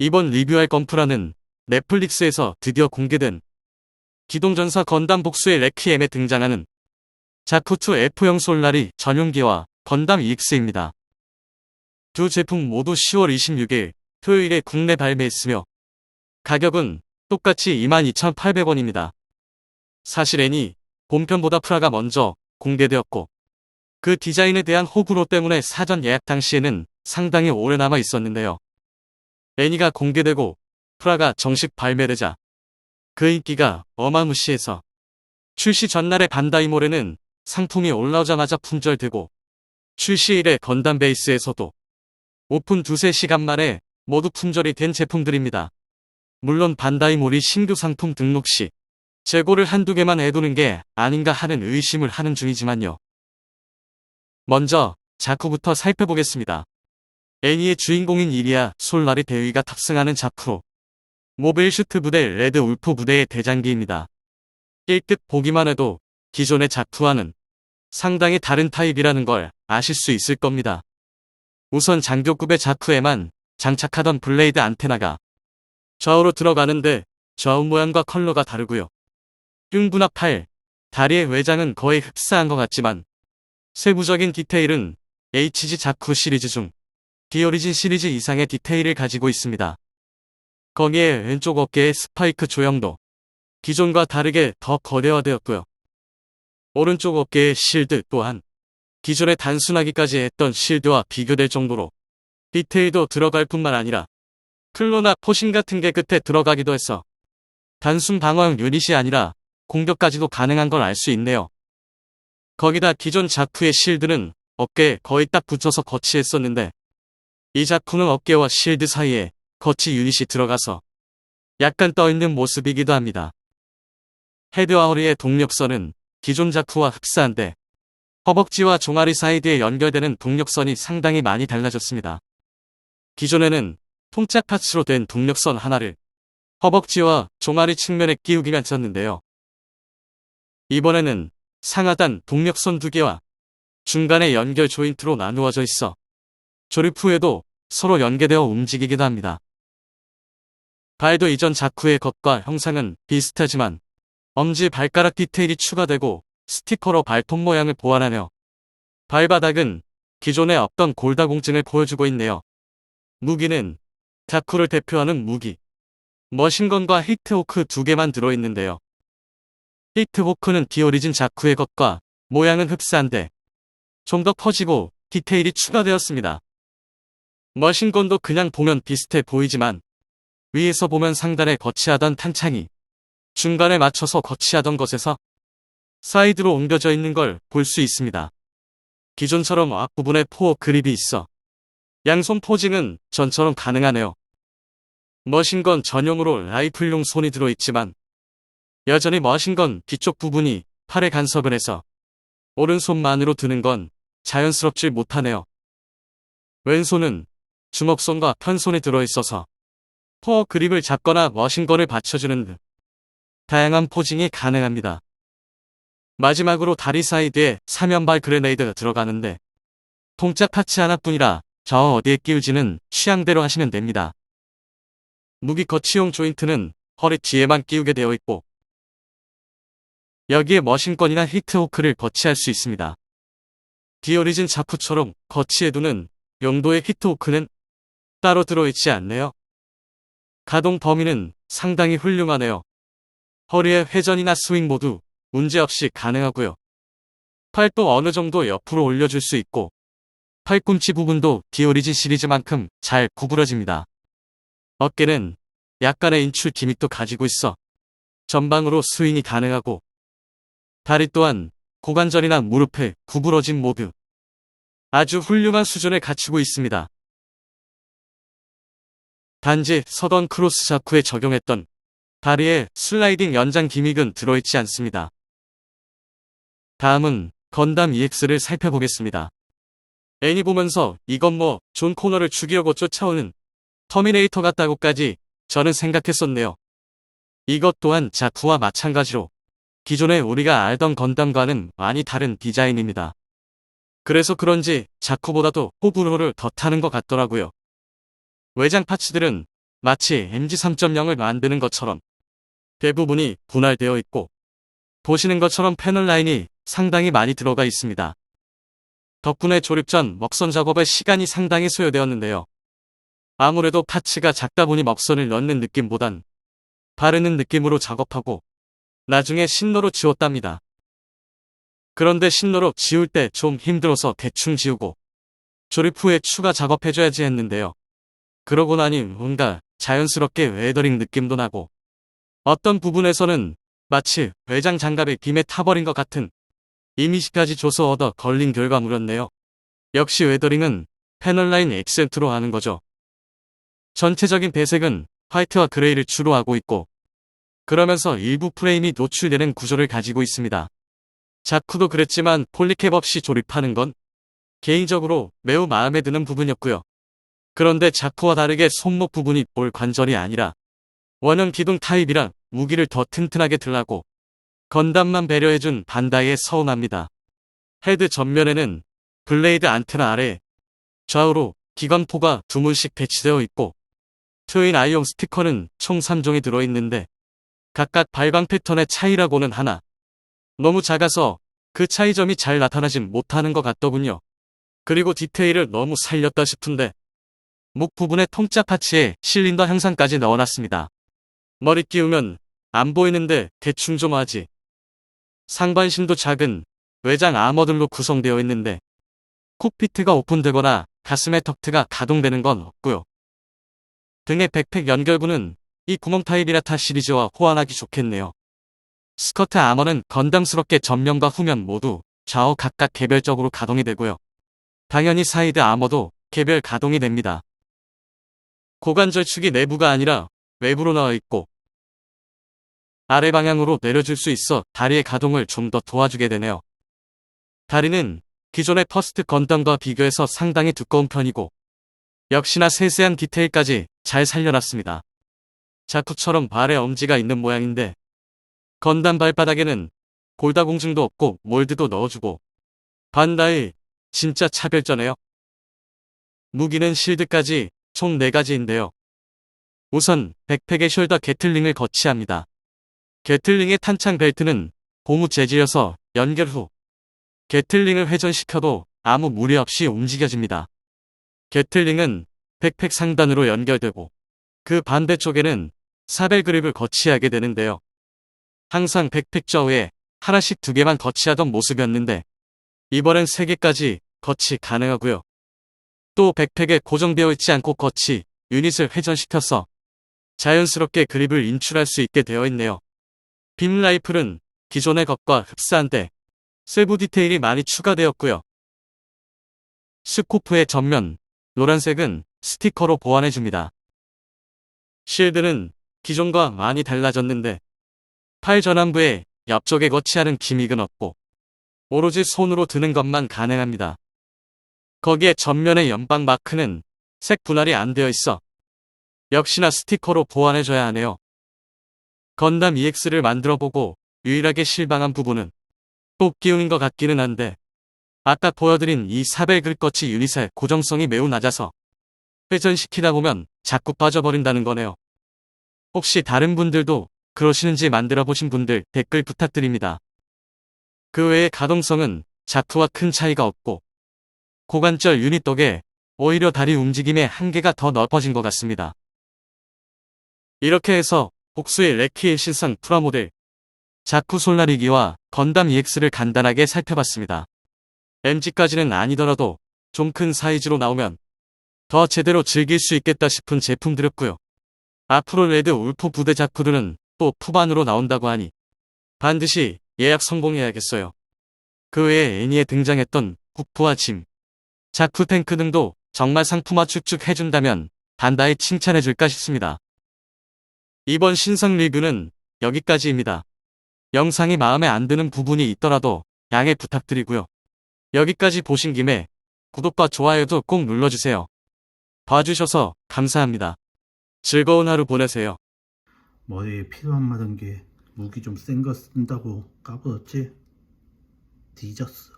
이번 리뷰할 건프라는 넷플릭스에서 드디어 공개된 기동전사 건담 복수의 레퀴엠에 등장하는 자쿠2 F형 솔라리 전용기와 건담 EX입니다. 두 제품 모두 10월 26일 토요일에 국내 발매했으며 가격은 똑같이 22,800원입니다. 사실 애니 본편보다 프라가 먼저 공개되었고 그 디자인에 대한 호불호 때문에 사전 예약 당시에는 상당히 오래 남아 있었는데요. 애니가 공개되고 프라가 정식 발매되자 그 인기가 어마무시해서 출시 전날의 반다이몰에는 상품이 올라오자마자 품절되고 출시일에 건담 베이스에서도 오픈 두세 시간 만에 모두 품절이 된 제품들입니다. 물론 반다이몰이 신규 상품 등록 시 재고를 한두 개만 해두는 게 아닌가 하는 의심을 하는 중이지만요. 먼저 자쿠부터 살펴보겠습니다. 애니의 주인공인 이리아 솔라리 대위가 탑승하는 자쿠 모빌 슈트 부대 레드 울프 부대의 대장기입니다. 1급 보기만 해도 기존의 자쿠와는 상당히 다른 타입이라는 걸 아실 수 있을 겁니다. 우선 장교급의 자쿠에만 장착하던 블레이드 안테나가 좌우로 들어가는데 좌우 모양과 컬러가 다르고요. 흉분합 팔, 다리의 외장은 거의 흡사한 것 같지만 세부적인 디테일은 HG 자쿠 시리즈 중 디오리진 시리즈 이상의 디테일을 가지고 있습니다. 거기에 왼쪽 어깨의 스파이크 조형도 기존과 다르게 더 거대화되었고요. 오른쪽 어깨의 실드 또한 기존에 단순하기까지 했던 실드와 비교될 정도로 디테일도 들어갈 뿐만 아니라 클로나 포신 같은 게 끝에 들어가기도 해서 단순 방어용 유닛이 아니라 공격까지도 가능한 걸 알 수 있네요. 거기다 기존 자쿠의 실드는 어깨에 거의 딱 붙여서 거치했었는데 이 자쿠는 어깨와 실드 사이에 거치 유닛이 들어가서 약간 떠있는 모습이기도 합니다. 헤드와 허리의 동력선은 기존 자쿠와 흡사한데 허벅지와 종아리 사이드에 연결되는 동력선이 상당히 많이 달라졌습니다. 기존에는 통짝 파츠로 된 동력선 하나를 허벅지와 종아리 측면에 끼우기만 했었는데요. 이번에는 상하단 동력선 2개와 중간에 연결 조인트로 나누어져 있어 조립 후에도 서로 연계되어 움직이기도 합니다. 발도 이전 자쿠의 것과 형상은 비슷하지만 엄지 발가락 디테일이 추가되고 스티커로 발톱 모양을 보완하며 발바닥은 기존에 없던 골다공증을 보여주고 있네요. 무기는 자쿠를 대표하는 무기 머신건과 히트호크 2개만 들어있는데요. 히트호크는 디오리진 자쿠의 것과 모양은 흡사한데 좀 더 커지고 디테일이 추가되었습니다. 머신건도 그냥 보면 비슷해 보이지만 위에서 보면 상단에 거치하던 탄창이 중간에 맞춰서 거치하던 것에서 사이드로 옮겨져 있는 걸 볼 수 있습니다. 기존처럼 앞부분에 포어 그립이 있어 양손 포징은 전처럼 가능하네요. 머신건 전용으로 라이플용 손이 들어있지만 여전히 머신건 뒤쪽 부분이 팔에 간섭을 해서 오른손만으로 드는 건 자연스럽지 못하네요. 왼손은 주먹손과 편손이 들어있어서 포어 그립을 잡거나 머신건을 받쳐주는 등 다양한 포징이 가능합니다. 마지막으로 다리 사이드에 사면발 그레네이드가 들어가는데 통짝 파츠 하나뿐이라 좌우 어디에 끼우지는 취향대로 하시면 됩니다. 무기 거치용 조인트는 허리 뒤에만 끼우게 되어 있고 여기에 머신건이나 히트호크를 거치할 수 있습니다. 디오리진 자쿠처럼 거치해두는 용도의 히트호크는 따로 들어있지 않네요. 가동 범위는 상당히 훌륭하네요. 허리의 회전이나 스윙 모두 문제없이 가능하고요. 팔도 어느 정도 옆으로 올려줄 수 있고 팔꿈치 부분도 디오리진 시리즈만큼 잘 구부러집니다. 어깨는 약간의 인출 기믹도 가지고 있어 전방으로 스윙이 가능하고 다리 또한 고관절이나 무릎에 구부러진 모두 아주 훌륭한 수준을 갖추고 있습니다. 단지 서던 크로스 자쿠에 적용했던 다리에 슬라이딩 연장 기믹은 들어있지 않습니다. 다음은 건담 EX를 살펴보겠습니다. 애니 보면서 이건 뭐 존 코너를 죽이려고 쫓아오는 터미네이터 같다고까지 저는 생각했었네요. 이것 또한 자쿠와 마찬가지로 기존에 우리가 알던 건담과는 많이 다른 디자인입니다. 그래서 그런지 자쿠보다도 호불호를 더 타는 것 같더라고요. 외장 파츠들은 마치 MG 3.0을 만드는 것처럼 대부분이 분할되어 있고 보시는 것처럼 패널 라인이 상당히 많이 들어가 있습니다. 덕분에 조립 전 먹선 작업에 시간이 상당히 소요되었는데요. 아무래도 파츠가 작다 보니 먹선을 넣는 느낌보단 바르는 느낌으로 작업하고 나중에 신로로 지웠답니다. 그런데 신로로 지울 때 좀 힘들어서 대충 지우고 조립 후에 추가 작업해줘야지 했는데요. 그러고 나니 뭔가 자연스럽게 웨더링 느낌도 나고 어떤 부분에서는 마치 외장 장갑에 김에 타버린 것 같은 이미지까지 줘서 얻어 걸린 결과물이었네요. 역시 웨더링은 패널 라인 액센트로 하는 거죠. 전체적인 배색은 화이트와 그레이를 주로 하고 있고 그러면서 일부 프레임이 노출되는 구조를 가지고 있습니다. 자쿠도 그랬지만 폴리캡 없이 조립하는 건 개인적으로 매우 마음에 드는 부분이었고요. 그런데 자쿠와 다르게 손목 부분이 볼 관절이 아니라 원형 기둥 타입이라 무기를 더 튼튼하게 들라고 건담만 배려해준 반다이에 서운합니다. 헤드 전면에는 블레이드 안테나 아래 좌우로 기관포가 두 문씩 배치되어 있고 트윈 아이용 스티커는 총 3종이 들어있는데 각각 발광 패턴의 차이라고는 하나 너무 작아서 그 차이점이 잘 나타나진 못하는 것 같더군요. 그리고 디테일을 너무 살렸다 싶은데 목 부분의 통짜 파츠에 실린더 형상까지 넣어놨습니다. 머리 끼우면 안 보이는데 대충 좀 하지. 상반신도 작은 외장 아머들로 구성되어 있는데 콕피트가 오픈되거나 가슴에 덕트가 가동되는 건 없고요. 등의 백팩 연결부는 이 구멍 타입이라 타 시리즈와 호환하기 좋겠네요. 스커트 아머는 건담스럽게 전면과 후면 모두 좌우 각각 개별적으로 가동이 되고요. 당연히 사이드 아머도 개별 가동이 됩니다. 고관절축이 내부가 아니라 외부로 나와 있고 아래 방향으로 내려줄 수 있어 다리의 가동을 좀 더 도와주게 되네요. 다리는 기존의 퍼스트 건담과 비교해서 상당히 두꺼운 편이고 역시나 세세한 디테일까지 잘 살려놨습니다. 자쿠처럼 발에 엄지가 있는 모양인데 건담 발바닥에는 골다공증도 없고 몰드도 넣어주고 반다이 진짜 차별전해요. 무기는 실드까지 총 4가지인데요. 우선 백팩에 숄더 게틀링을 거치합니다. 게틀링의 탄창 벨트는 고무 재질이어서 연결 후 게틀링을 회전시켜도 아무 무리 없이 움직여집니다. 게틀링은 백팩 상단으로 연결되고 그 반대쪽에는 사벨 그립을 거치하게 되는데요. 항상 백팩 좌우에 하나씩 2개만 거치하던 모습이었는데 이번엔 3개까지 거치 가능하고요. 또 백팩에 고정되어 있지 않고 거치 유닛을 회전시켜서 자연스럽게 그립을 인출할 수 있게 되어 있네요. 빔 라이플은 기존의 것과 흡사한데 세부 디테일이 많이 추가되었고요. 스코프의 전면 노란색은 스티커로 보완해줍니다. 실드는 기존과 많이 달라졌는데 팔 전환부에 옆쪽에 거치하는 기믹은 없고 오로지 손으로 드는 것만 가능합니다. 거기에 전면의 연방 마크는 색 분할이 안 되어 있어 역시나 스티커로 보완해줘야 하네요. 건담 EX를 만들어보고 유일하게 실망한 부분은 꼭 끼우는 것 같기는 한데 아까 보여드린 이 사벨 글거치 유닛의 고정성이 매우 낮아서 회전시키다 보면 자꾸 빠져버린다는 거네요. 혹시 다른 분들도 그러시는지 만들어보신 분들 댓글 부탁드립니다. 그 외의 가동성은 자쿠와 큰 차이가 없고 고관절 유닛 덕에 오히려 다리 움직임의 한계가 더 넓어진 것 같습니다. 이렇게 해서 복수의 레키의 신상 프라모델 자쿠 솔라리기와 건담 EX를 간단하게 살펴봤습니다. MG까지는 아니더라도 좀 큰 사이즈로 나오면 더 제대로 즐길 수 있겠다 싶은 제품들이었고요. 앞으로 레드 울프 부대 자쿠들은 또 푸반으로 나온다고 하니 반드시 예약 성공해야겠어요. 그 외에 애니에 등장했던 국부와 짐, 자쿠 탱크 등도 정말 상품화 쭉쭉 해준다면 반다이 칭찬해줄까 싶습니다. 이번 신상 리뷰는 여기까지입니다. 영상이 마음에 안 드는 부분이 있더라도 양해 부탁드리고요. 여기까지 보신 김에 구독과 좋아요도 꼭 눌러주세요. 봐주셔서 감사합니다. 즐거운 하루 보내세요. 머리에 피도 안 마른 게 무기 좀 센 거 쓴다고 까불었지? 뒤졌어.